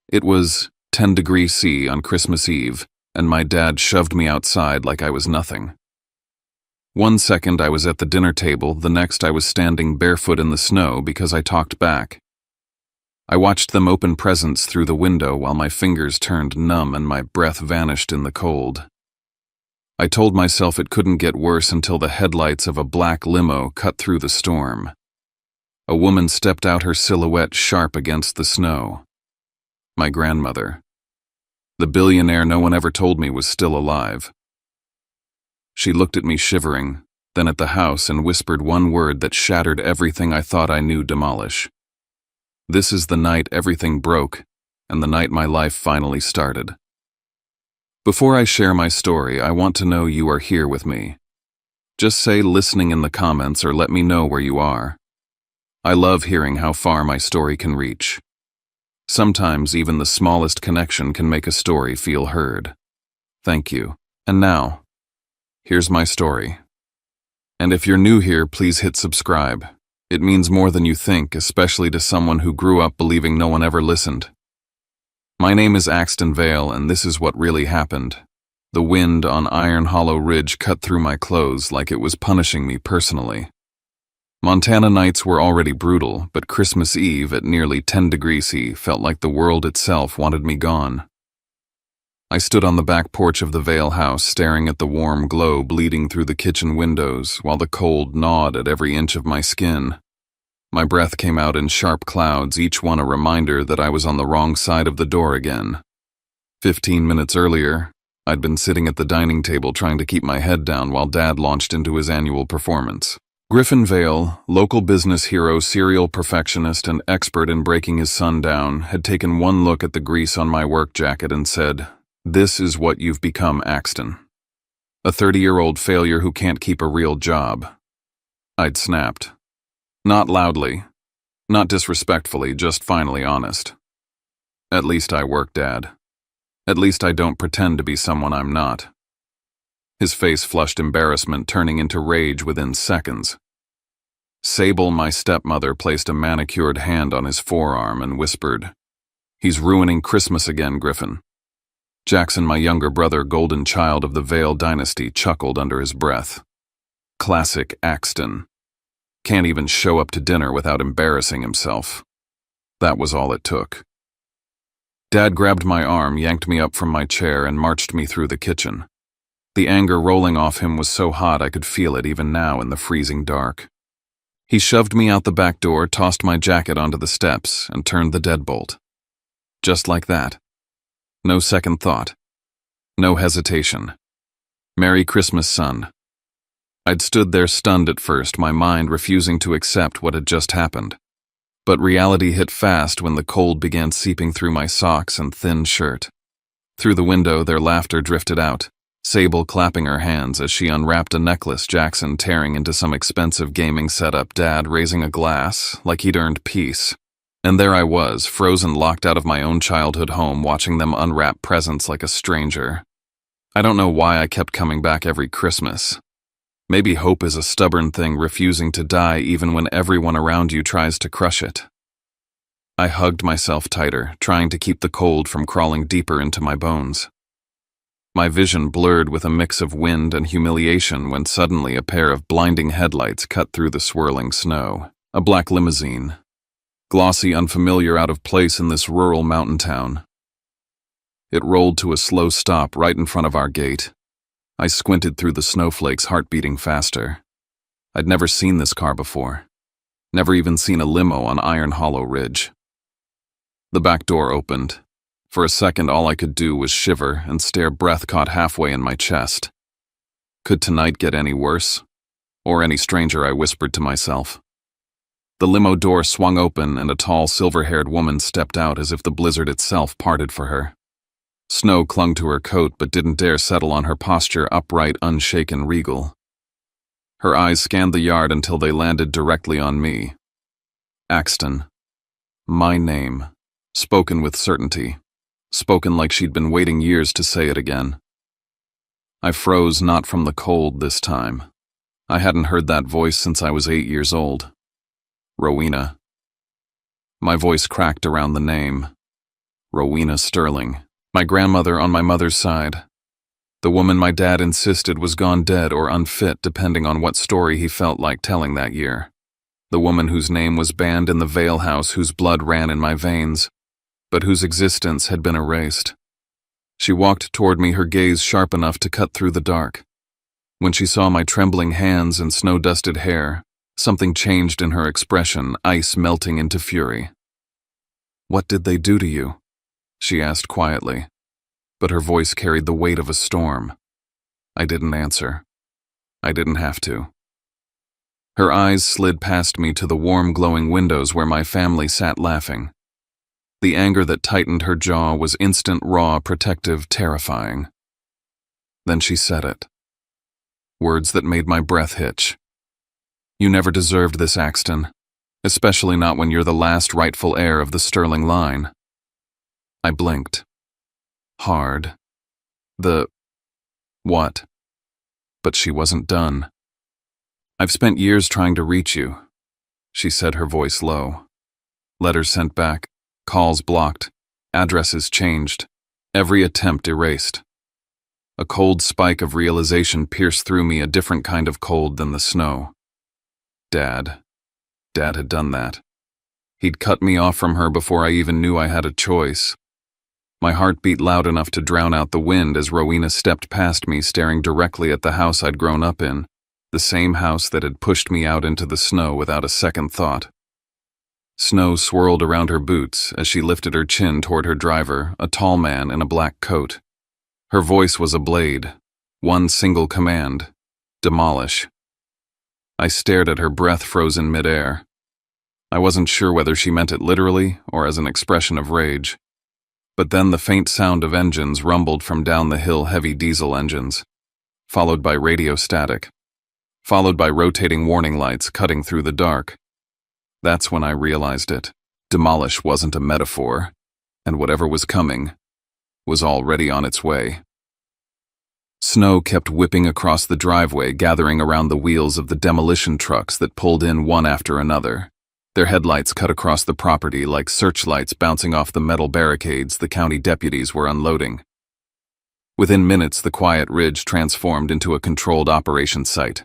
It was 10 degrees C on Christmas Eve, and my dad shoved me outside like I was nothing. One second I was at the dinner table, the next I was standing barefoot in the snow because I talked back. I watched them open presents through the window while my fingers turned numb and my breath vanished in the cold. I told myself it couldn't get worse until the headlights of a black limo cut through the storm. A woman stepped out, her silhouette sharp against the snow. My grandmother. The billionaire no one ever told me was still alive. She looked at me shivering, then at the house and whispered one word that shattered everything I thought I knew demolish. This is the night everything broke, and the night my life finally started. Before I share my story, I want to know you are here with me. Just say listening in the comments or let me know where you are. I love hearing how far my story can reach. Sometimes even the smallest connection can make a story feel heard. Thank you. And now, here's my story. And if you're new here, please hit subscribe. It means more than you think, especially to someone who grew up believing no one ever listened. My name is Axton Vale, and this is what really happened. The wind on Iron Hollow Ridge cut through my clothes like it was punishing me personally. Montana nights were already brutal, but Christmas Eve at nearly 10 degrees C felt like the world itself wanted me gone. I stood on the back porch of the Vale house staring at the warm glow bleeding through the kitchen windows while the cold gnawed at every inch of my skin. My breath came out in sharp clouds, each one a reminder that I was on the wrong side of the door again. 15 minutes earlier, I'd been sitting at the dining table trying to keep my head down while Dad launched into his annual performance. Griffin Vale, local business hero, serial perfectionist, and expert in breaking his son down, had taken one look at the grease on my work jacket and said, "This is what you've become, Axton. A 30-year-old failure who can't keep a real job." I'd snapped. Not loudly, not disrespectfully, just finally honest. At least I work, Dad. At least I don't pretend to be someone I'm not. His face flushed embarrassment, turning into rage within seconds. Sable, my stepmother, placed a manicured hand on his forearm and whispered, "He's ruining Christmas again, Griffin." Jackson, my younger brother, golden child of the Vale dynasty, chuckled under his breath. Classic Axton. Can't even show up to dinner without embarrassing himself. That was all it took. Dad grabbed my arm, yanked me up from my chair, and marched me through the kitchen. The anger rolling off him was so hot I could feel it even now in the freezing dark. He shoved me out the back door, tossed my jacket onto the steps, and turned the deadbolt. Just like that. No second thought. No hesitation. Merry Christmas, son. I'd stood there stunned at first, my mind refusing to accept what had just happened. But reality hit fast when the cold began seeping through my socks and thin shirt. Through the window, their laughter drifted out, Sable clapping her hands as she unwrapped a necklace, Jackson tearing into some expensive gaming setup, Dad raising a glass like he'd earned peace. And there I was, frozen, locked out of my own childhood home, watching them unwrap presents like a stranger. I don't know why I kept coming back every Christmas. Maybe hope is a stubborn thing, refusing to die even when everyone around you tries to crush it. I hugged myself tighter, trying to keep the cold from crawling deeper into my bones. My vision blurred with a mix of wind and humiliation when suddenly a pair of blinding headlights cut through the swirling snow. A black limousine. Glossy, unfamiliar, out of place in this rural mountain town. It rolled to a slow stop right in front of our gate. I squinted through the snowflakes, heart beating faster. I'd never seen this car before. Never even seen a limo on Iron Hollow Ridge. The back door opened. For a second, all I could do was shiver and stare, breath caught halfway in my chest. Could tonight get any worse? Or any stranger, I whispered to myself. The limo door swung open and a tall, silver-haired woman stepped out as if the blizzard itself parted for her. Snow clung to her coat but didn't dare settle on her posture, upright, unshaken, regal. Her eyes scanned the yard until they landed directly on me. Axton. My name. Spoken with certainty. Spoken like she'd been waiting years to say it again. I froze, not from the cold this time. I hadn't heard that voice since I was 8 years old. Rowena. My voice cracked around the name. Rowena Sterling, my grandmother on my mother's side. The woman my dad insisted was gone dead or unfit depending on what story he felt like telling that year. The woman whose name was banned in the Vale house, whose blood ran in my veins, but whose existence had been erased. She walked toward me, her gaze sharp enough to cut through the dark. When she saw my trembling hands and snow-dusted hair, something changed in her expression, ice melting into fury. "What did they do to you?" she asked quietly, but her voice carried the weight of a storm. I didn't answer. I didn't have to. Her eyes slid past me to the warm, glowing windows where my family sat laughing. The anger that tightened her jaw was instant, raw, protective, terrifying. Then she said it. Words that made my breath hitch. "You never deserved this, Axton, especially not when you're the last rightful heir of the Sterling line." I blinked. Hard. What? But she wasn't done. "I've spent years trying to reach you," she said, her voice low. Letters sent back, calls blocked, addresses changed, every attempt erased. A cold spike of realization pierced through me, a different kind of cold than the snow. Dad had done that. He'd cut me off from her before I even knew I had a choice. My heart beat loud enough to drown out the wind as Rowena stepped past me, staring directly at the house I'd grown up in, the same house that had pushed me out into the snow without a second thought. Snow swirled around her boots as she lifted her chin toward her driver, a tall man in a black coat. Her voice was a blade, one single command: demolish. I stared at her, breath frozen midair. I wasn't sure whether she meant it literally or as an expression of rage. But then the faint sound of engines rumbled from down the hill, heavy diesel engines, followed by radio static, followed by rotating warning lights cutting through the dark. That's when I realized it. Demolish wasn't a metaphor, and whatever was coming was already on its way. Snow kept whipping across the driveway, gathering around the wheels of the demolition trucks that pulled in one after another. Their headlights cut across the property like searchlights bouncing off the metal barricades the county deputies were unloading. Within minutes, the quiet ridge transformed into a controlled operations site.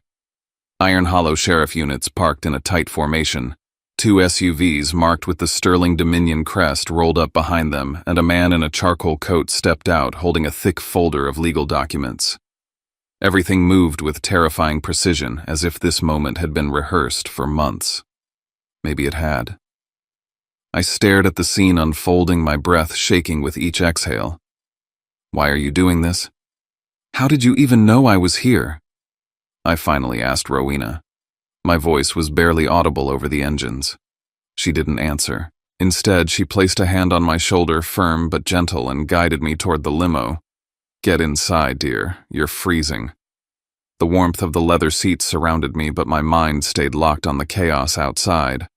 Iron Hollow sheriff units parked in a tight formation. 2 SUVs marked with the Sterling Dominion crest rolled up behind them, and a man in a charcoal coat stepped out holding a thick folder of legal documents. Everything moved with terrifying precision, as if this moment had been rehearsed for months. Maybe it had. I stared at the scene unfolding, my breath shaking with each exhale. "Why are you doing this? How did you even know I was here?" I finally asked Rowena. My voice was barely audible over the engines. She didn't answer. Instead, she placed a hand on my shoulder, firm but gentle, and guided me toward the limo. "Get inside, dear. You're freezing." The warmth of the leather seats surrounded me, but my mind stayed locked on the chaos outside.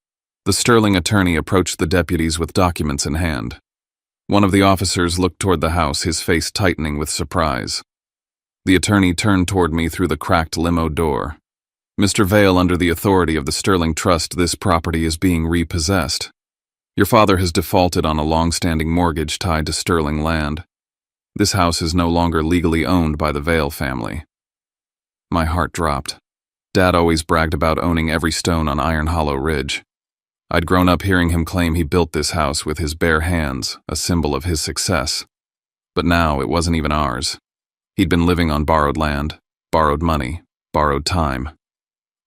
The Sterling attorney approached the deputies with documents in hand. One of the officers looked toward the house, his face tightening with surprise. The attorney turned toward me through the cracked limo door. "Mr. Vale, under the authority of the Sterling Trust, this property is being repossessed. Your father has defaulted on a long-standing mortgage tied to Sterling land. This house is no longer legally owned by the Vale family." My heart dropped. Dad always bragged about owning every stone on Iron Hollow Ridge. I'd grown up hearing him claim he built this house with his bare hands, a symbol of his success. But now it wasn't even ours. He'd been living on borrowed land, borrowed money, borrowed time.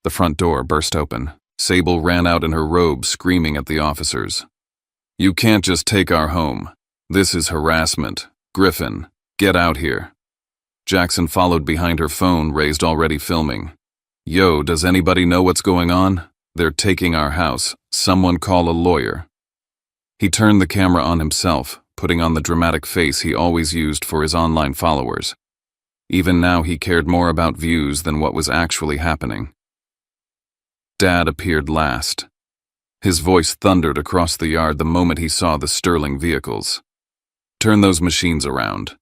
The front door burst open. Sable ran out in her robe, screaming at the officers. "You can't just take our home. This is harassment. Griffin, get out here." Jackson followed behind, her phone raised, already filming. "Yo, does anybody know what's going on? They're taking our house. Someone call a lawyer." He turned the camera on himself, putting on the dramatic face he always used for his online followers. Even now he cared more about views than what was actually happening. Dad appeared last. His voice thundered across the yard the moment he saw the Sterling vehicles. "Turn those machines around.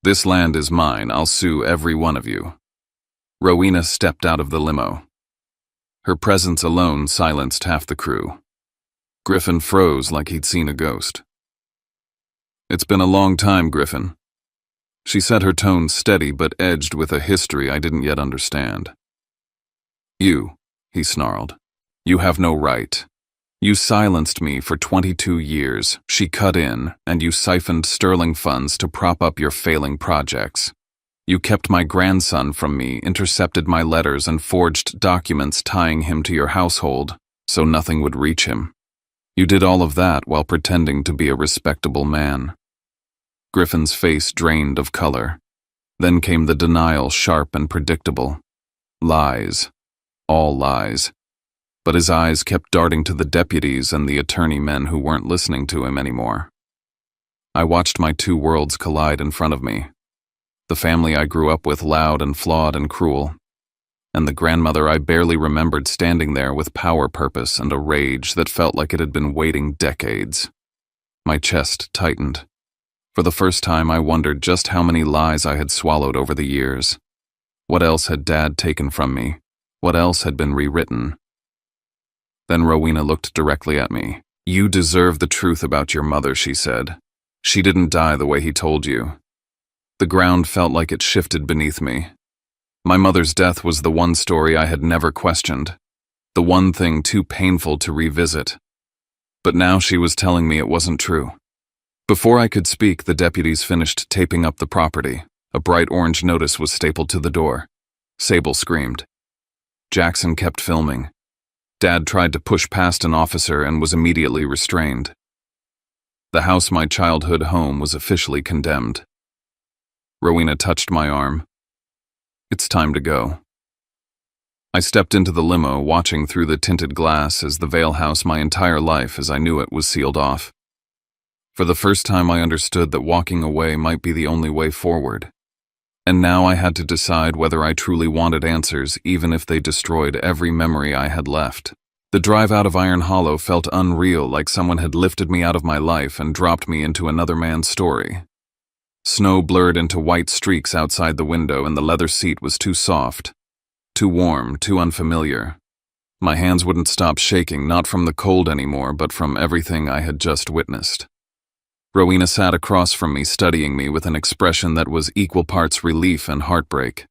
This land is mine. I'll sue every one of you." Rowena stepped out of the limo. Her presence alone silenced half the crew. Griffin froze like he'd seen a ghost. It's been a long time, Griffin. She said, her tone steady but edged with a history I didn't yet understand. You, he snarled. You have no right. You silenced me for 22 years, she cut in, and you siphoned sterling funds to prop up your failing projects. You kept my grandson from me, intercepted my letters, and forged documents tying him to your household, so nothing would reach him. You did all of that while pretending to be a respectable man. Griffin's face drained of color. Then came the denial, sharp and predictable. Lies. All lies. But his eyes kept darting to the deputies and the attorney men who weren't listening to him anymore. I watched my two worlds collide in front of me. The family I grew up with, loud and flawed and cruel, and the grandmother I barely remembered standing there with power purpose and a rage that felt like it had been waiting decades. My chest tightened. For the first time, I wondered just how many lies I had swallowed over the years. What else had Dad taken from me? What else had been rewritten? Then Rowena looked directly at me. You deserve the truth about your mother, she said. She didn't die the way he told you. The ground felt like it shifted beneath me. My mother's death was the one story I had never questioned, the one thing too painful to revisit. But now she was telling me it wasn't true. Before I could speak, the deputies finished taping up the property. A bright orange notice was stapled to the door. Sable screamed. Jackson kept filming. Dad tried to push past an officer and was immediately restrained. The house, my childhood home, was officially condemned. Rowena touched my arm. It's time to go. I stepped into the limo, watching through the tinted glass as the Vale house my entire life as I knew it was sealed off. For the first time I understood that walking away might be the only way forward. And now I had to decide whether I truly wanted answers, even if they destroyed every memory I had left. The drive out of Iron Hollow felt unreal, like someone had lifted me out of my life and dropped me into another man's story. Snow blurred into white streaks outside the window, and the leather seat was too soft, too warm, too unfamiliar. My hands wouldn't stop shaking, not from the cold anymore, but from everything I had just witnessed. Rowena sat across from me, studying me with an expression that was equal parts relief and heartbreak.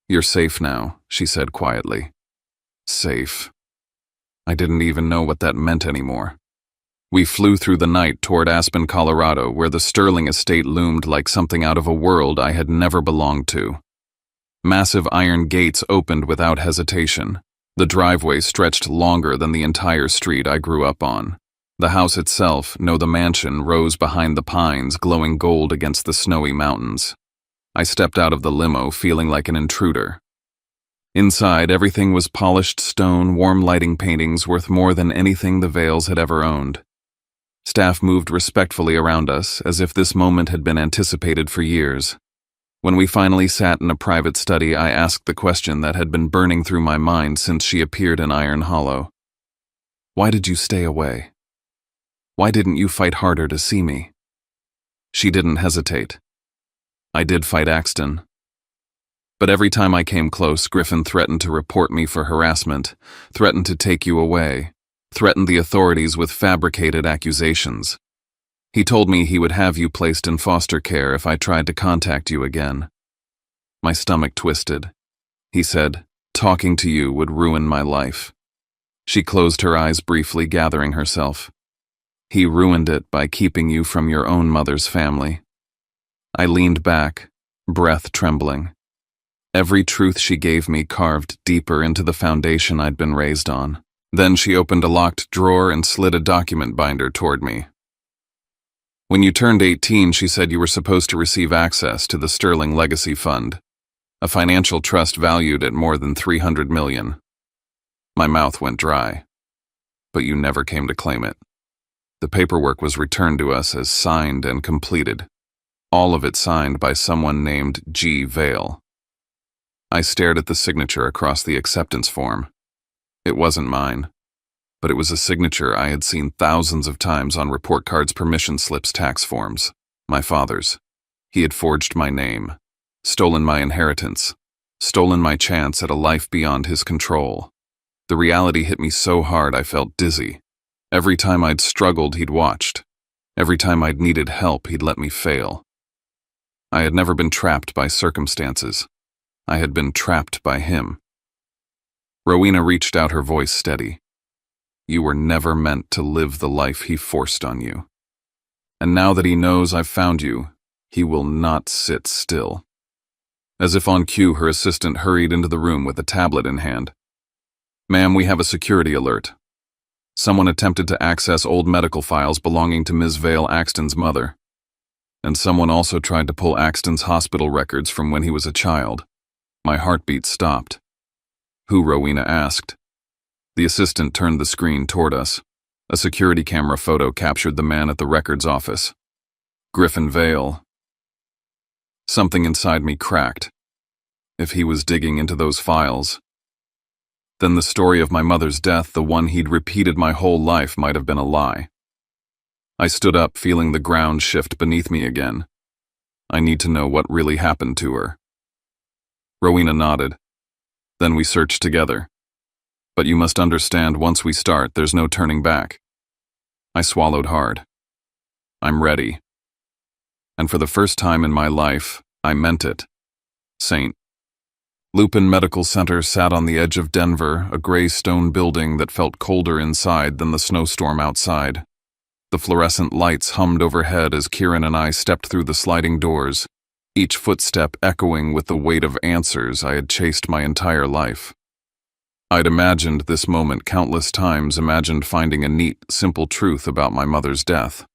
You're safe now, she said quietly. Safe. I didn't even know what that meant anymore. We flew through the night toward Aspen, Colorado, where the Sterling estate loomed like something out of a world I had never belonged to. Massive iron gates opened without hesitation. The driveway stretched longer than the entire street I grew up on. The house itself, no, the mansion, rose behind the pines, glowing gold against the snowy mountains. I stepped out of the limo, feeling like an intruder. Inside, everything was polished stone, warm lighting paintings worth more than anything the Vales had ever owned. Staff moved respectfully around us, as if this moment had been anticipated for years. When we finally sat in a private study, I asked the question that had been burning through my mind since she appeared in Iron Hollow. Why did you stay away? Why didn't you fight harder to see me? She didn't hesitate. I did fight Axton. But every time I came close, Griffin threatened to report me for harassment, threatened to take you away, threatened the authorities with fabricated accusations. He told me he would have you placed in foster care if I tried to contact you again. My stomach twisted. He said, talking to you would ruin my life. She closed her eyes briefly, gathering herself. He ruined it by keeping you from your own mother's family. I leaned back, breath trembling. Every truth she gave me carved deeper into the foundation I'd been raised on. Then she opened a locked drawer and slid a document binder toward me. When you turned 18, she said you were supposed to receive access to the Sterling Legacy Fund, a financial trust valued at more than $300 million. My mouth went dry. But you never came to claim it. The paperwork was returned to us as signed and completed, all of it signed by someone named G. Vale. I stared at the signature across the acceptance form. It wasn't mine, but it was a signature I had seen thousands of times on report cards, permission slips, tax forms. My father's. He had forged my name, stolen my inheritance, stolen my chance at a life beyond his control. The reality hit me so hard I felt dizzy. Every time I'd struggled, he'd watched. Every time I'd needed help, he'd let me fail. I had never been trapped by circumstances. I had been trapped by him. Rowena reached out, her voice steady. You were never meant to live the life he forced on you. And now that he knows I've found you, he will not sit still. As if on cue, her assistant hurried into the room with a tablet in hand. Ma'am, we have a security alert. Someone attempted to access old medical files belonging to Ms. Vale Axton's mother. And someone also tried to pull Axton's hospital records from when he was a child. My heartbeat stopped. Who? Rowena asked. The assistant turned the screen toward us. A security camera photo captured the man at the records office. Griffin Vale. Something inside me cracked. If he was digging into those files, then the story of my mother's death, the one he'd repeated my whole life, might have been a lie. I stood up, feeling the ground shift beneath me again. I need to know what really happened to her. Rowena nodded. Then we searched together. But you must understand, once we start, there's no turning back. I swallowed hard. I'm ready. And for the first time in my life, I meant it. St. Lupin Medical Center sat on the edge of Denver, a gray stone building that felt colder inside than the snowstorm outside. The fluorescent lights hummed overhead as Kieran and I stepped through the sliding doors, each footstep echoing with the weight of answers I had chased my entire life. I'd imagined this moment countless times, imagined finding a neat, simple truth about my mother's death.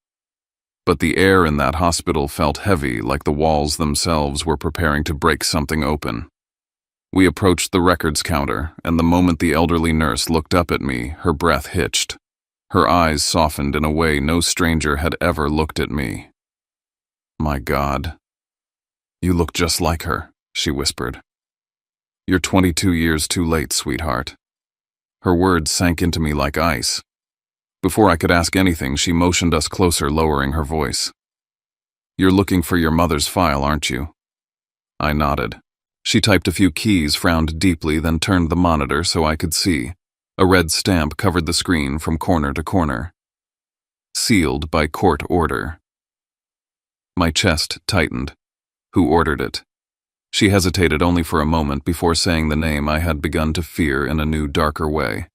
But the air in that hospital felt heavy, like the walls themselves were preparing to break something open. We approached the records counter, and the moment the elderly nurse looked up at me, her breath hitched. Her eyes softened in a way no stranger had ever looked at me. My God. You look just like her, she whispered. You're 22 years too late, sweetheart. Her words sank into me like ice. Before I could ask anything, she motioned us closer, lowering her voice. You're looking for your mother's file, aren't you? I nodded. She typed a few keys, frowned deeply, then turned the monitor so I could see. A red stamp covered the screen from corner to corner. Sealed by court order. My chest tightened. Who ordered it? She hesitated only for a moment before saying the name I had begun to fear in a new, darker way.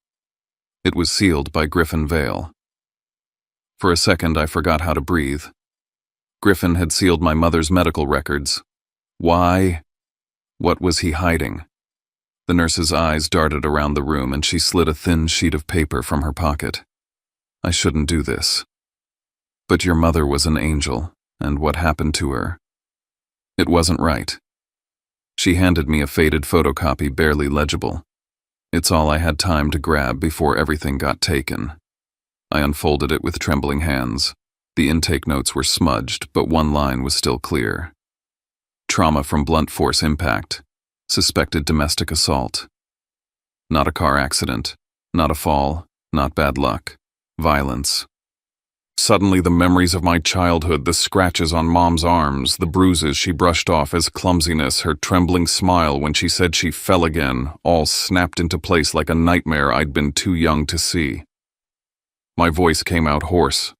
It was sealed by Griffin Vale. For a second, I forgot how to breathe. Griffin had sealed my mother's medical records. Why? What was he hiding? The nurse's eyes darted around the room, and she slid a thin sheet of paper from her pocket. I shouldn't do this. But your mother was an angel, and what happened to her? It wasn't right. She handed me a faded photocopy, barely legible. It's all I had time to grab before everything got taken. I unfolded it with trembling hands. The intake notes were smudged, but one line was still clear. Trauma from blunt force impact. Suspected domestic assault. Not a car accident. Not a fall. Not bad luck. Violence. Suddenly, the memories of my childhood, the scratches on Mom's arms, the bruises she brushed off as clumsiness, her trembling smile when she said she fell again, all snapped into place like a nightmare I'd been too young to see. My voice came out hoarse.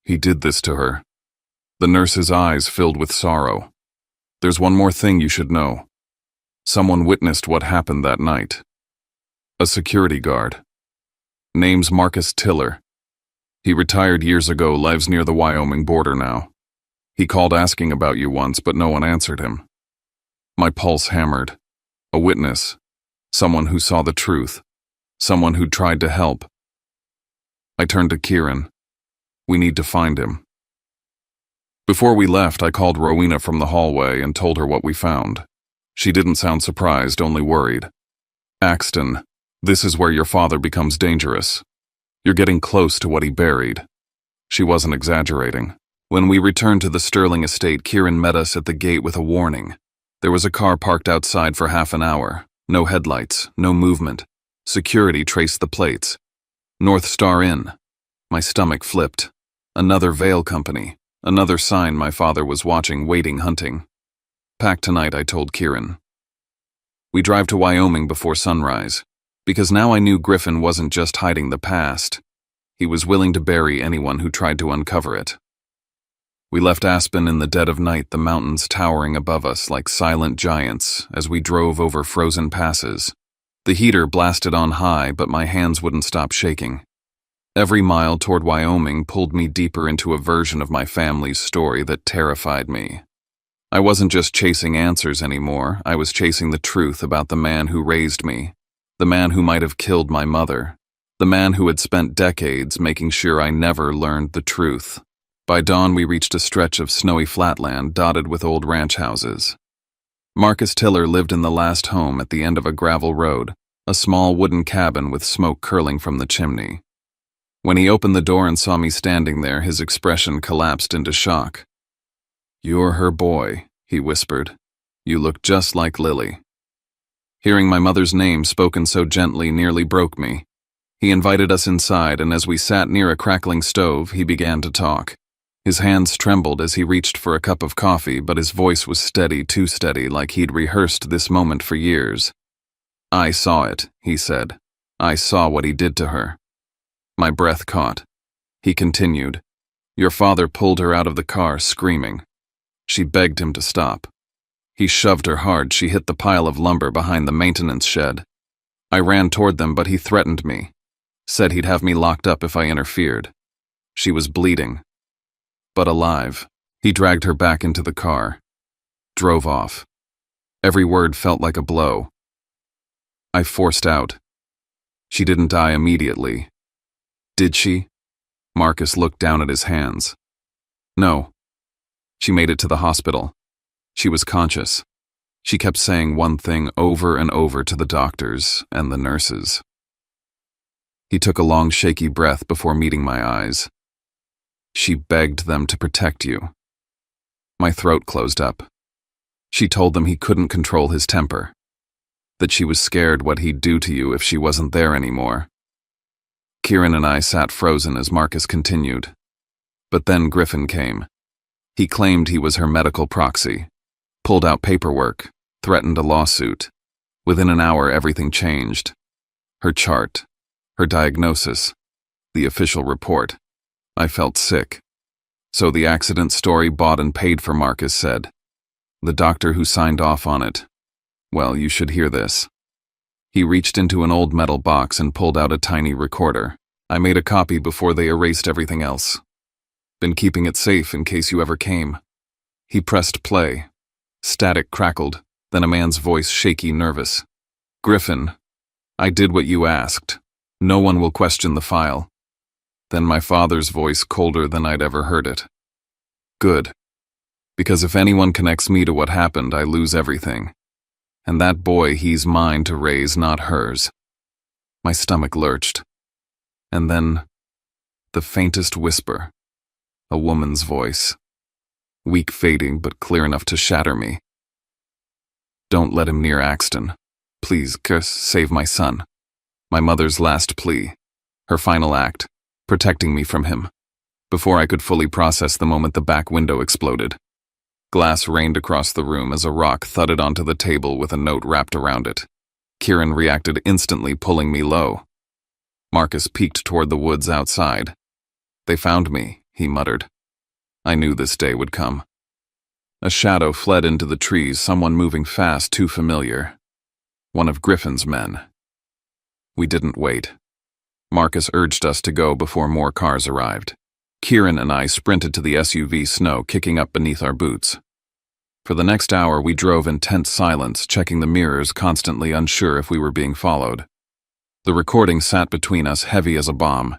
He did this to her. The nurse's eyes filled with sorrow. There's one more thing you should know. Someone witnessed what happened that night. A security guard. Name's Marcus Tiller. He retired years ago, lives near the Wyoming border now. He called asking about you once, but no one answered him. My pulse hammered. A witness. Someone who saw the truth. Someone who'd tried to help. I turned to Kieran. We need to find him. Before we left, I called Rowena from the hallway and told her what we found. She didn't sound surprised, only worried. Axton, this is where your father becomes dangerous. You're getting close to what he buried. She wasn't exaggerating. When we returned to the Sterling estate, Kieran met us at the gate with a warning. There was a car parked outside for half an hour. No headlights, no movement. Security traced the plates. North Star Inn. My stomach flipped. Another Vale company. Another sign my father was watching, waiting, hunting. Pack tonight, I told Kieran. We drive to Wyoming before sunrise. Because now I knew Griffin wasn't just hiding the past. He was willing to bury anyone who tried to uncover it. We left Aspen in the dead of night, the mountains towering above us like silent giants as we drove over frozen passes. The heater blasted on high, but my hands wouldn't stop shaking. Every mile toward Wyoming pulled me deeper into a version of my family's story that terrified me. I wasn't just chasing answers anymore, I was chasing the truth about the man who raised me, the man who might have killed my mother, the man who had spent decades making sure I never learned the truth. By dawn, we reached a stretch of snowy flatland dotted with old ranch houses. Marcus Tiller lived in the last home at the end of a gravel road, a small wooden cabin with smoke curling from the chimney. When he opened the door and saw me standing there, his expression collapsed into shock. "You're her boy," he whispered. "You look just like Lily." Hearing my mother's name spoken so gently nearly broke me. He invited us inside, and as we sat near a crackling stove, he began to talk. His hands trembled as he reached for a cup of coffee, but his voice was steady, too steady, like he'd rehearsed this moment for years. "I saw it," he said. "I saw what he did to her." My breath caught. He continued. "Your father pulled her out of the car, screaming. She begged him to stop. He shoved her hard. She hit the pile of lumber behind the maintenance shed. I ran toward them, but he threatened me. Said he'd have me locked up if I interfered. She was bleeding, but alive. He dragged her back into the car. Drove off. Every word felt like a blow. I forced out. She didn't die immediately. Did she?" Marcus looked down at his hands. "No. She made it to the hospital. She was conscious. She kept saying one thing over and over to the doctors and the nurses." He took a long, shaky breath before meeting my eyes. "She begged them to protect you." My throat closed up. She told them he couldn't control his temper, that she was scared what he'd do to you if she wasn't there anymore. Kieran and I sat frozen as Marcus continued. But then Griffin came. He claimed he was her medical proxy, pulled out paperwork, threatened a lawsuit. Within an hour, everything changed. Her chart, her diagnosis, the official report. I felt sick. "So the accident story bought and paid for," Marcus said. "The doctor who signed off on it. Well, you should hear this." He reached into an old metal box and pulled out a tiny recorder. "I made a copy before they erased everything else. Been keeping it safe in case you ever came." He pressed play. Static crackled, then a man's voice, shaky, nervous. "Griffin, I did what you asked. No one will question the file." Then my father's voice, colder than I'd ever heard it. "Good. Because if anyone connects me to what happened, I lose everything. And that boy, he's mine to raise, not hers." My stomach lurched. And then, the faintest whisper. A woman's voice. Weak, fading, but clear enough to shatter me. "Don't let him near Axton. Please, Chris, save my son." My mother's last plea. Her final act. Protecting me from him. Before I could fully process the moment, the back window exploded. Glass rained across the room as a rock thudded onto the table with a note wrapped around it. Kieran reacted instantly, pulling me low. Marcus peeked toward the woods outside. "They found me," he muttered. I knew this day would come. A shadow fled into the trees, someone moving fast, too familiar. One of Griffin's men. We didn't wait. Marcus urged us to go before more cars arrived. Kieran and I sprinted to the SUV, snow kicking up beneath our boots. For the next hour, we drove in tense silence, checking the mirrors, constantly unsure if we were being followed. The recording sat between us, heavy as a bomb.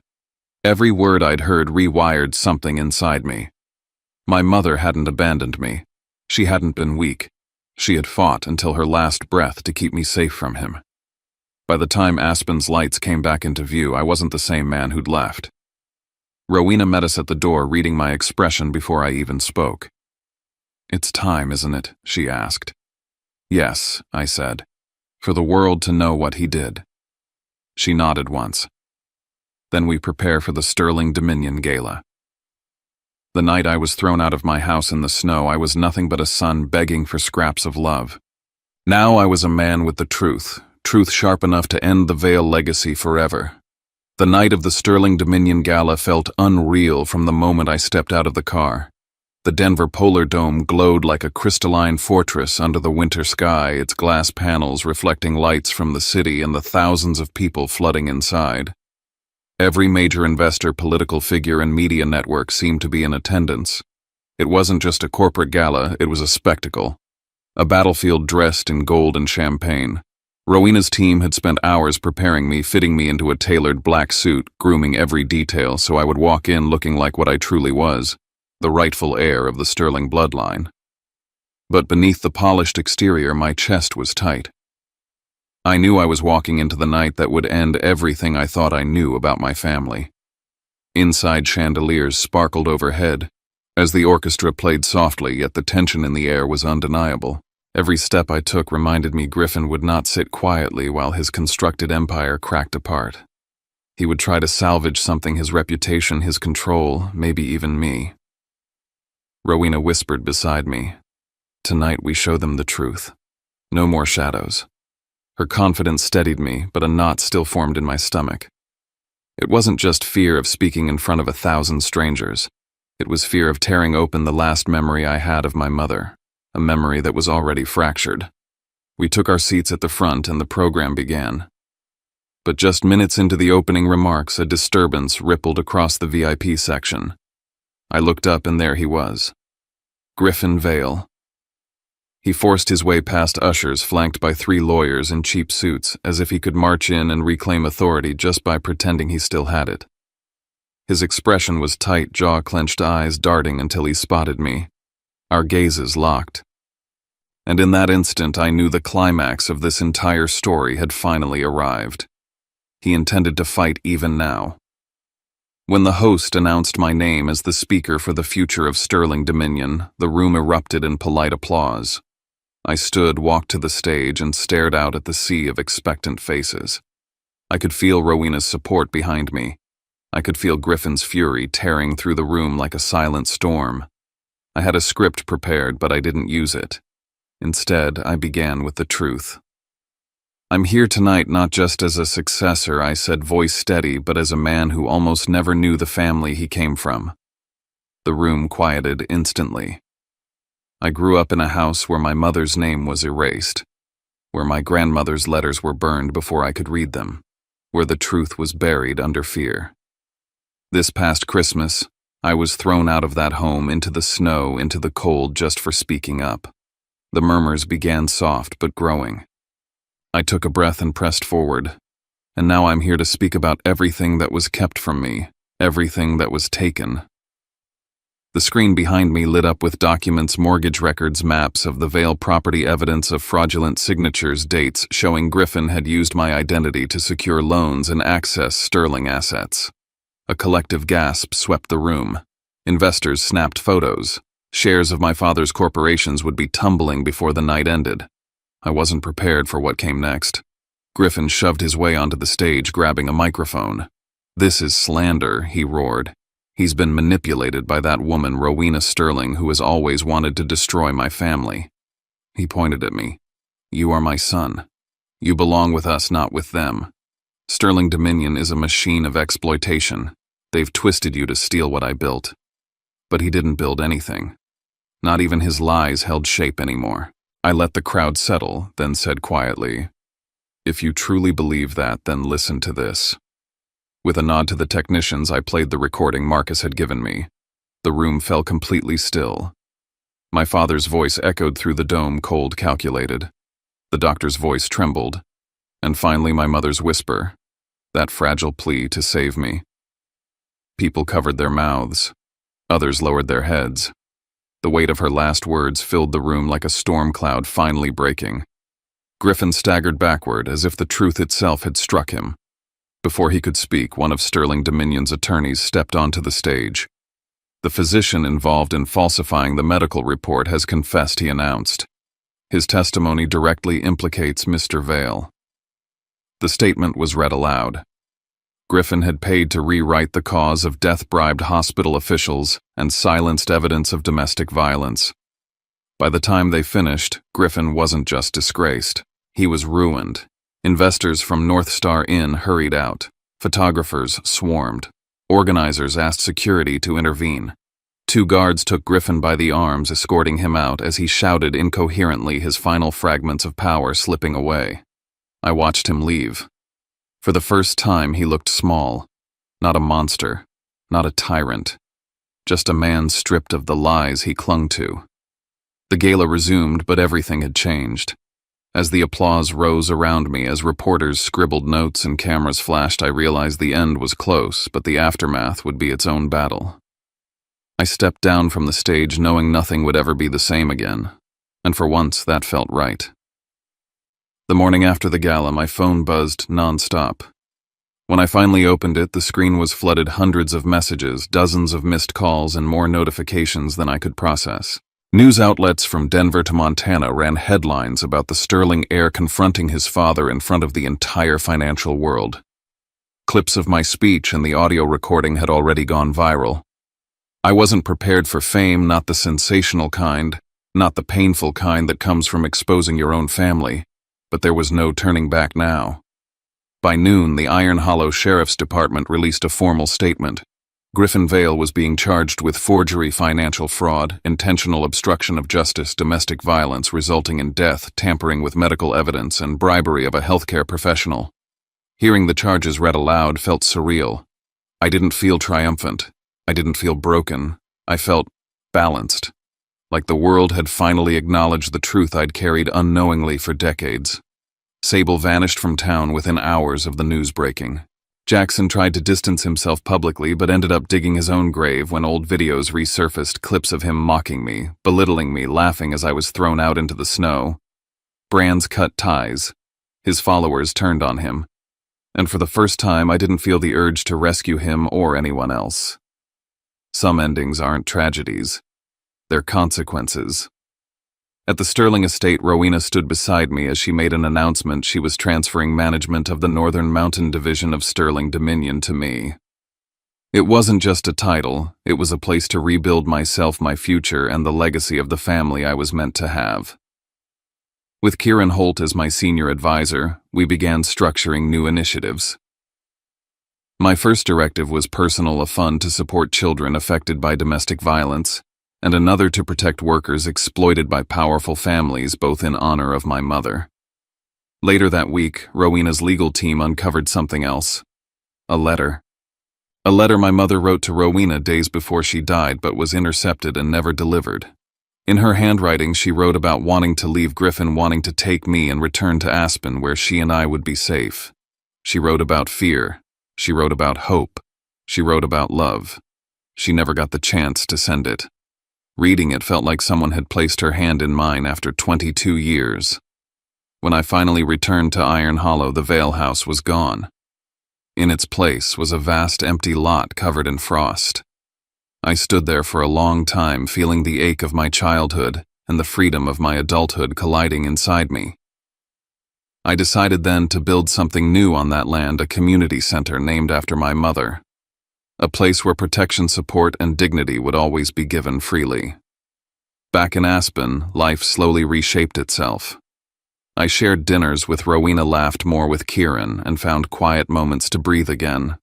Every word I'd heard rewired something inside me. My mother hadn't abandoned me. She hadn't been weak. She had fought until her last breath to keep me safe from him. By the time Aspen's lights came back into view, I wasn't the same man who'd left. Rowena met us at the door, reading my expression before I even spoke. "It's time, isn't it?" she asked. "Yes," I said, "for the world to know what he did." She nodded once. Then we prepare for the Sterling Dominion Gala. The night I was thrown out of my house in the snow, I was nothing but a son begging for scraps of love. Now I was a man with the truth sharp enough to end the Vale legacy forever. The night of the Sterling Dominion Gala felt unreal from the moment I stepped out of the car. The Denver Polar Dome glowed like a crystalline fortress under the winter sky, its glass panels reflecting lights from the city and the thousands of people flooding inside. Every major investor, political figure, and media network seemed to be in attendance. It wasn't just a corporate gala, it was a spectacle. A battlefield dressed in gold and champagne. Rowena's team had spent hours preparing me, fitting me into a tailored black suit, grooming every detail so I would walk in looking like what I truly was, the rightful heir of the Sterling bloodline. But beneath the polished exterior, my chest was tight. I knew I was walking into the night that would end everything I thought I knew about my family. Inside, chandeliers sparkled overhead as the orchestra played softly, yet the tension in the air was undeniable. Every step I took reminded me Griffin would not sit quietly while his constructed empire cracked apart. He would try to salvage something: his reputation, his control, maybe even me. Rowena whispered beside me, "Tonight we show them the truth. No more shadows." Her confidence steadied me, but a knot still formed in my stomach. It wasn't just fear of speaking in front of 1,000 strangers. It was fear of tearing open the last memory I had of my mother, a memory that was already fractured. We took our seats at the front and the program began. But just minutes into the opening remarks, a disturbance rippled across the VIP section. I looked up and there he was, Griffin Vale. He forced his way past ushers flanked by 3 lawyers in cheap suits, as if he could march in and reclaim authority just by pretending he still had it. His expression was tight, jaw-clenched, eyes darting until he spotted me. Our gazes locked. And in that instant, I knew the climax of this entire story had finally arrived. He intended to fight even now. When the host announced my name as the speaker for the future of Sterling Dominion, the room erupted in polite applause. I stood, walked to the stage, and stared out at the sea of expectant faces. I could feel Rowena's support behind me. I could feel Griffin's fury tearing through the room like a silent storm. I had a script prepared, but I didn't use it. Instead, I began with the truth. "I'm here tonight not just as a successor," I said, voice steady, "but as a man who almost never knew the family he came from." The room quieted instantly. I grew up in a house where my mother's name was erased, where my grandmother's letters were burned before I could read them, where the truth was buried under fear. This past Christmas, I was thrown out of that home into the snow, into the cold, just for speaking up. The murmurs began soft but growing. I took a breath and pressed forward, and now I'm here to speak about everything that was kept from me, everything that was taken. The screen behind me lit up with documents, mortgage records, maps of the Vale property, evidence of fraudulent signatures, dates showing Griffin had used my identity to secure loans and access Sterling assets. A collective gasp swept the room. Investors snapped photos. Shares of my father's corporations would be tumbling before the night ended. I wasn't prepared for what came next. Griffin shoved his way onto the stage, grabbing a microphone. "This is slander," he roared. "He's been manipulated by that woman, Rowena Sterling, who has always wanted to destroy my family." He pointed at me. "You are my son. You belong with us, not with them. Sterling Dominion is a machine of exploitation. They've twisted you to steal what I built." But he didn't build anything. Not even his lies held shape anymore. I let the crowd settle, then said quietly, "If you truly believe that, then listen to this." With a nod to the technicians, I played the recording Marcus had given me. The room fell completely still. My father's voice echoed through the dome, cold, calculated. The doctor's voice trembled. And finally my mother's whisper, that fragile plea to save me. People covered their mouths. Others lowered their heads. The weight of her last words filled the room like a storm cloud finally breaking. Griffin staggered backward as if the truth itself had struck him. Before he could speak, one of Sterling Dominion's attorneys stepped onto the stage. "The physician involved in falsifying the medical report has confessed," he announced. "His testimony directly implicates Mr. Vale." The statement was read aloud. Griffin had paid to rewrite the cause of death-bribed hospital officials and silenced evidence of domestic violence. By the time they finished, Griffin wasn't just disgraced. He was ruined. Investors from North Star Inn hurried out. Photographers swarmed. Organizers asked security to intervene. 2 guards took Griffin by the arms, escorting him out as he shouted incoherently, his final fragments of power slipping away. I watched him leave. For the first time, he looked small. Not a monster. Not a tyrant. Just a man stripped of the lies he clung to. The gala resumed, but everything had changed. As the applause rose around me, as reporters scribbled notes and cameras flashed, I realized the end was close, but the aftermath would be its own battle. I stepped down from the stage knowing nothing would ever be the same again, and for once that felt right. The morning after the gala, my phone buzzed non-stop. When I finally opened it, the screen was flooded hundreds of messages, dozens of missed calls, and more notifications than I could process. News outlets from Denver to Montana ran headlines about the sterling heir confronting his father in front of the entire financial world. Clips of my speech and the audio recording had already gone viral. I wasn't prepared for fame, not the sensational kind, not the painful kind that comes from exposing your own family, but there was no turning back now. By noon, the Iron Hollow Sheriff's Department released a formal statement. Griffin Vale was being charged with forgery, financial fraud, intentional obstruction of justice, domestic violence resulting in death, tampering with medical evidence, and bribery of a healthcare professional. Hearing the charges read aloud felt surreal. I didn't feel triumphant. I didn't feel broken. I felt balanced, like the world had finally acknowledged the truth I'd carried unknowingly for decades. Sable vanished from town within hours of the news breaking. Jackson tried to distance himself publicly but ended up digging his own grave when old videos resurfaced, clips of him mocking me, belittling me, laughing as I was thrown out into the snow. Brands cut ties. His followers turned on him. And for the first time, I didn't feel the urge to rescue him or anyone else. Some endings aren't tragedies. They're consequences. At the Sterling estate, Rowena stood beside me as she made an announcement she was transferring management of the Northern Mountain Division of Sterling Dominion to me. It wasn't just a title, it was a place to rebuild myself, my future, and the legacy of the family I was meant to have. With Kieran Holt as my senior advisor, we began structuring new initiatives. My first directive was personal, a fund to support children affected by domestic violence, and another to protect workers exploited by powerful families, both in honor of my mother. Later that week, Rowena's legal team uncovered something else. A letter. A letter my mother wrote to Rowena days before she died but was intercepted and never delivered. In her handwriting, she wrote about wanting to leave Griffin, wanting to take me and return to Aspen where she and I would be safe. She wrote about fear. She wrote about hope. She wrote about love. She never got the chance to send it. Reading it felt like someone had placed her hand in mine after 22 years. When I finally returned to Iron Hollow, the Vale house was gone. In its place was a vast empty lot covered in frost. I stood there for a long time, feeling the ache of my childhood and the freedom of my adulthood colliding inside me. I decided then to build something new on that land, a community center named after my mother. A place where protection, support, and dignity would always be given freely. Back in Aspen, life slowly reshaped itself. I shared dinners with Rowena, laughed more with Kieran, and found quiet moments to breathe again.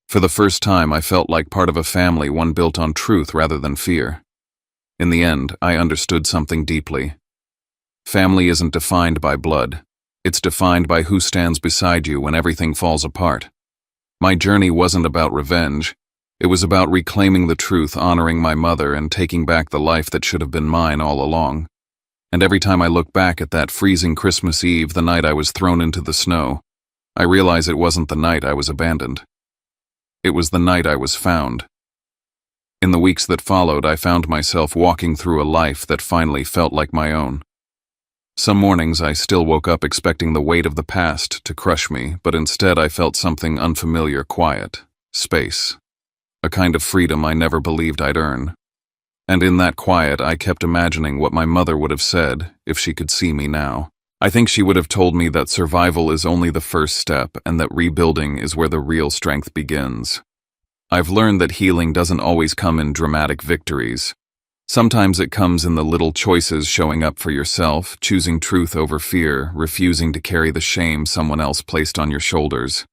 For the first time, I felt like part of a family, one built on truth rather than fear. In the end, I understood something deeply. Family isn't defined by blood. It's defined by who stands beside you when everything falls apart. My journey wasn't about revenge. It was about reclaiming the truth, honoring my mother, and taking back the life that should have been mine all along. And every time I look back at that freezing Christmas Eve, the night I was thrown into the snow, I realize it wasn't the night I was abandoned. It was the night I was found. In the weeks that followed, I found myself walking through a life that finally felt like my own. Some mornings I still woke up expecting the weight of the past to crush me, but instead I felt something unfamiliar, quiet, space, a kind of freedom I never believed I'd earn. And in that quiet, I kept imagining what my mother would have said if she could see me now. I think she would have told me that survival is only the first step and that rebuilding is where the real strength begins. I've learned that healing doesn't always come in dramatic victories. Sometimes it comes in the little choices, showing up for yourself, choosing truth over fear, refusing to carry the shame someone else placed on your shoulders.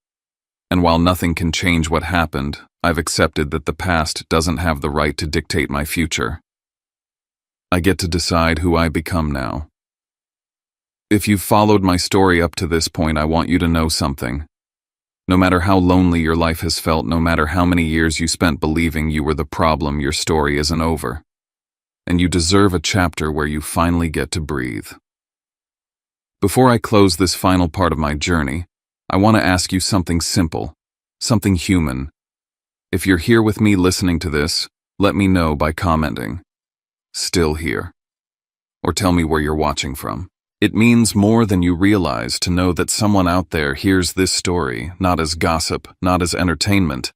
And while nothing can change what happened, I've accepted that the past doesn't have the right to dictate my future. I get to decide who I become now. If you've followed my story up to this point, I want you to know something. No matter how lonely your life has felt, no matter how many years you spent believing you were the problem, your story isn't over. And you deserve a chapter where you finally get to breathe. Before I close this final part of my journey, I want to ask you something simple, something human. If you're here with me listening to this, let me know by commenting, "Still here," or tell me where you're watching from. It means more than you realize to know that someone out there hears this story, not as gossip, not as entertainment,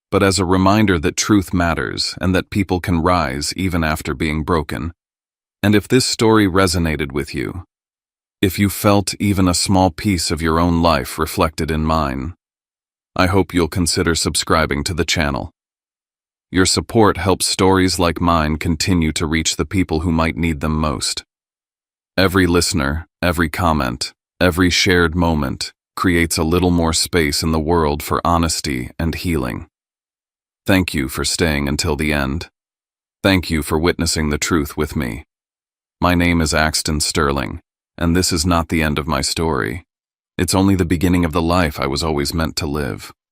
but as a reminder that truth matters and that people can rise even after being broken. And if this story resonated with you, if you felt even a small piece of your own life reflected in mine, I hope you'll consider subscribing to the channel. Your support helps stories like mine continue to reach the people who might need them most. Every listener, every comment, every shared moment creates a little more space in the world for honesty and healing. Thank you for staying until the end. Thank you for witnessing the truth with me. My name is Axton Sterling, and this is not the end of my story. It's only the beginning of the life I was always meant to live.